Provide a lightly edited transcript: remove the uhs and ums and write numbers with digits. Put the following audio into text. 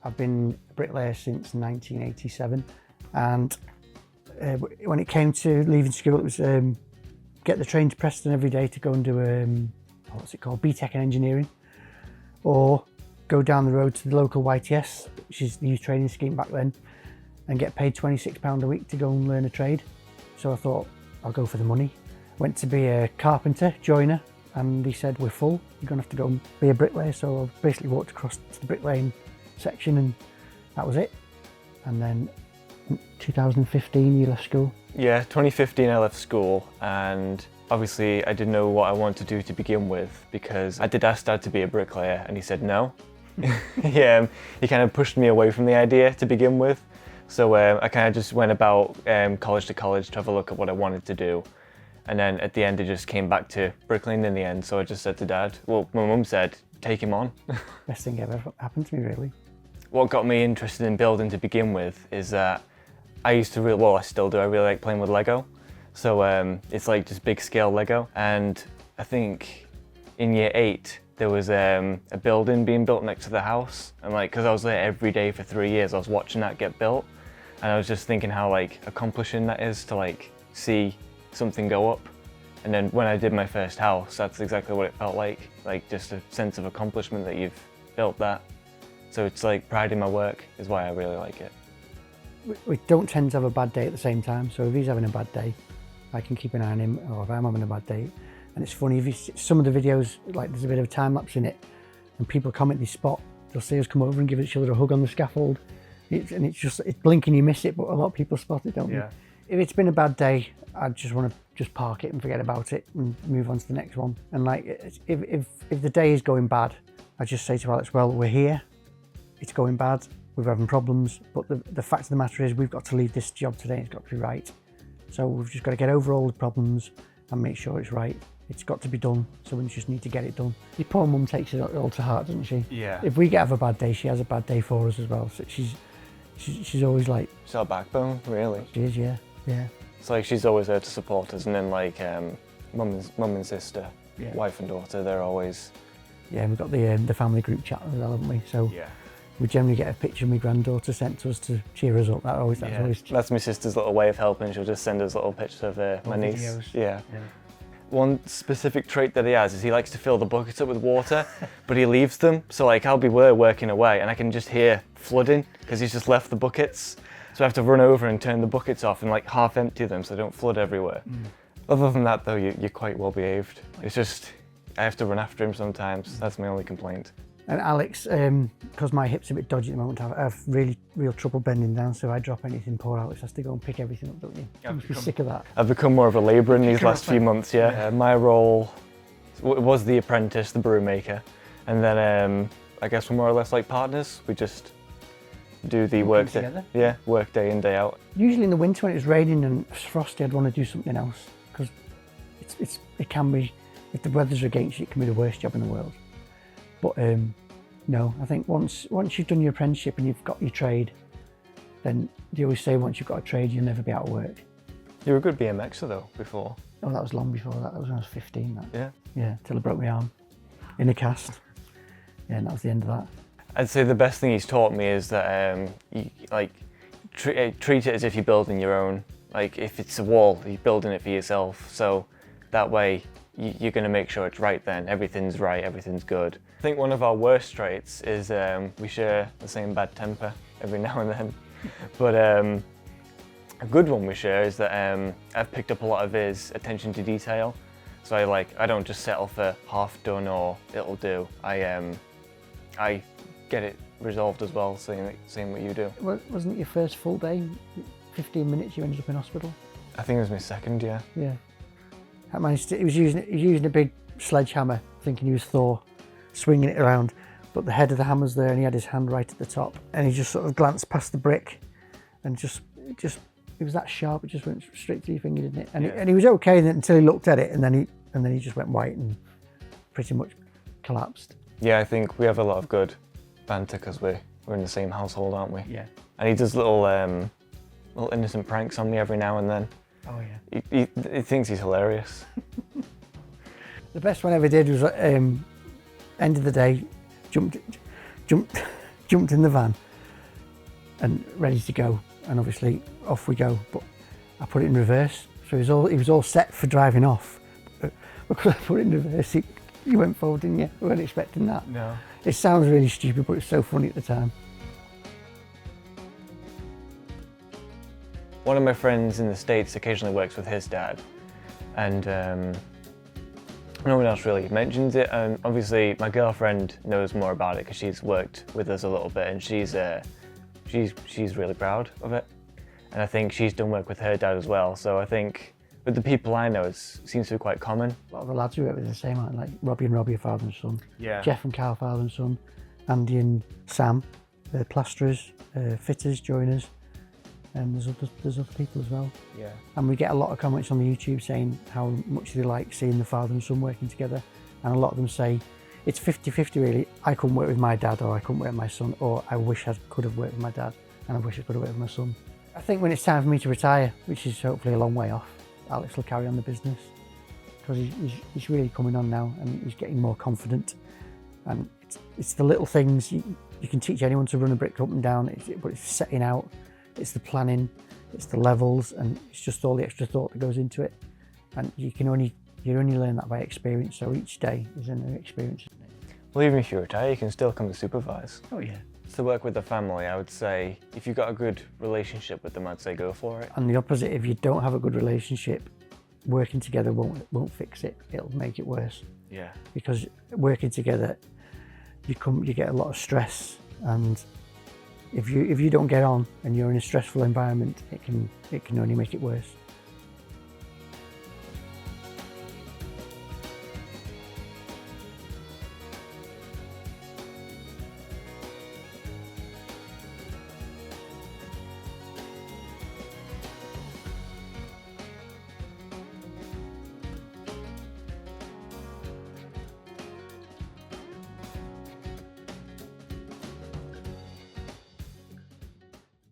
I've been a bricklayer since 1987, and when it came to leaving school, it was get the train to Preston every day to go and do what's it called, BTEC in engineering, or go down the road to the local YTS, which is the youth training scheme back then, and get paid £26 a week to go and learn a trade. So I thought, I'll go for the money. Went to be a carpenter, joiner, and he said, we're full, you're gonna have to go and be a bricklayer. So I basically walked across to the bricklaying section, and that was it. And then in 2015, you left school? Yeah, 2015 I left school, and obviously I didn't know what I wanted to do to begin with, because I did ask Dad to be a bricklayer and he said no. He kind of pushed me away from the idea to begin with. So I kind of just went about college to college to have a look at what I wanted to do. And then at the end, it just came back to bricklaying in the end. So I just said to Dad, well, my mum said, take him on. Best thing ever happened to me, really. What got me interested in building to begin with is that I used to really, well, I still do, I really like playing with Lego. So it's like just big scale Lego. And I think in year 8, there was a building being built next to the house. And like, cause I was there every day for 3 years, I was watching that get built. And I was just thinking how like accomplishing that is to like see something go up. And then when I did my first house, that's exactly what it felt like just a sense of accomplishment that you've built that. So it's like pride in my work is why I really like it. We don't tend to have a bad day at the same time. So if he's having a bad day, I can keep an eye on him, or if I'm having a bad day. And it's funny, if you see some of the videos, like there's a bit of a time lapse in it, and people comment this spot, they'll see us come over and give each other a hug on the scaffold. And it's blink and you miss it, but a lot of people spot it, don't they? Yeah. If it's been a bad day, I just want to just park it and forget about it and move on to the next one. And like, if the day is going bad, I just say to Alex, well, we're here, it's going bad, we're having problems, but the fact of the matter is we've got to leave this job today, it's got to be right. So we've just got to get over all the problems and make sure it's right. It's got to be done, so we just need to get it done. Your poor mum takes it all to heart, doesn't she? Yeah. If we have a bad day, she has a bad day for us as well. So she's always like... She's our backbone, really. She is, yeah. It's like she's always there to support us, and then like mum and sister, Yeah. wife and daughter, they're always... Yeah, we've got the family group chat as well, haven't we? So Yeah. we generally get a picture of my granddaughter sent to us to cheer us up. That's my sister's little way of helping. She'll just send us little pictures of my niece. Videos. Yeah. One specific trait that he has is he likes to fill the buckets up with water, but he leaves them. So like I'll be working away and I can just hear flooding because he's just left the buckets. So I have to run over and turn the buckets off and like half empty them so they don't flood everywhere. Other than that though, you're quite well behaved. It's just, I have to run after him sometimes. That's my only complaint. And Alex, because my hip's a bit dodgy at the moment, I have real trouble bending down, so I drop anything, poor Alex has to go and pick everything up, don't you? You must be sick of that. I've become more of a labourer in these last few months, yeah. My role was the apprentice, the brew maker, and then I guess we're more or less like partners. We just do the work day, work day in, day out. Usually in the winter when it's raining and frosty, I'd want to do something else, because it can be, if the weather's against you, it can be the worst job in the world. But no, I think once you've done your apprenticeship and you've got your trade, then they always say once you've got a trade, you'll never be out of work. You were a good BMXer though, before. Oh, that was long before that. That was when I was 15. That. Yeah. Yeah, till I broke my arm in a cast. Yeah, and that was the end of that. I'd say the best thing he's taught me is that you, like treat it as if you're building your own. Like if it's a wall, you're building it for yourself. So that way you're going to make sure it's right then. Everything's right, everything's good. I think one of our worst traits is we share the same bad temper every now and then. But a good one we share is that I've picked up a lot of his attention to detail. So I don't just settle for half done or it'll do. I get it resolved as well, same what you do. Wasn't it your first full day? 15 minutes you ended up in hospital? I think it was my second, yeah. Yeah. He was using a big sledgehammer, thinking he was Thor, swinging it around, but the head of the hammer's there and he had his hand right at the top, and he just sort of glanced past the brick and it was that sharp, it just went straight through your finger, didn't it? And he was okay until he looked at it, and then he just went white and pretty much collapsed. Yeah, I think we have a lot of good banter because we're in the same household, aren't we? Yeah. And he does little innocent pranks on me every now and then. Oh yeah. He thinks he's hilarious. The best one I ever did was end of the day, jumped in the van, and ready to go. And obviously off we go. But I put it in reverse, so he was all set for driving off. But because I put it in reverse, he went forward, didn't you? We weren't expecting that. No. It sounds really stupid, but it's so funny at the time. One of my friends in the States occasionally works with his dad, and no one else really mentions it. And obviously my girlfriend knows more about it because she's worked with us a little bit, and she's really proud of it. And I think she's done work with her dad as well. So I think with the people I know, it seems to be quite common. A lot of the lads who work with are the same, aren't they? Like Robbie and Robbie are father and son. Yeah. Jeff and Carl, father and son. Andy and Sam, plasterers, fitters, joiners. And there's other people as well. Yeah. And we get a lot of comments on the YouTube saying how much they like seeing the father and son working together. And a lot of them say, it's 50-50 really. I couldn't work with my dad, or I couldn't work with my son, or I wish I could have worked with my dad, and I wish I could have worked with my son. I think when it's time for me to retire, which is hopefully a long way off, Alex will carry on the business, because he's really coming on now, and he's getting more confident. And it's the little things. You can teach anyone to run a brick up and down, but it's setting out, it's the planning, it's the levels, and it's just all the extra thought that goes into it. And you only learn that by experience, so each day is a new experience. Well, even if you retire, you can still come to supervise. Oh yeah. To work with the family, I would say, if you've got a good relationship with them, I'd say go for it. And the opposite, if you don't have a good relationship, working together won't fix it. It'll make it worse. Yeah. Because working together, you get a lot of stress, and if you don't get on and you're in a stressful environment, it can only make it worse.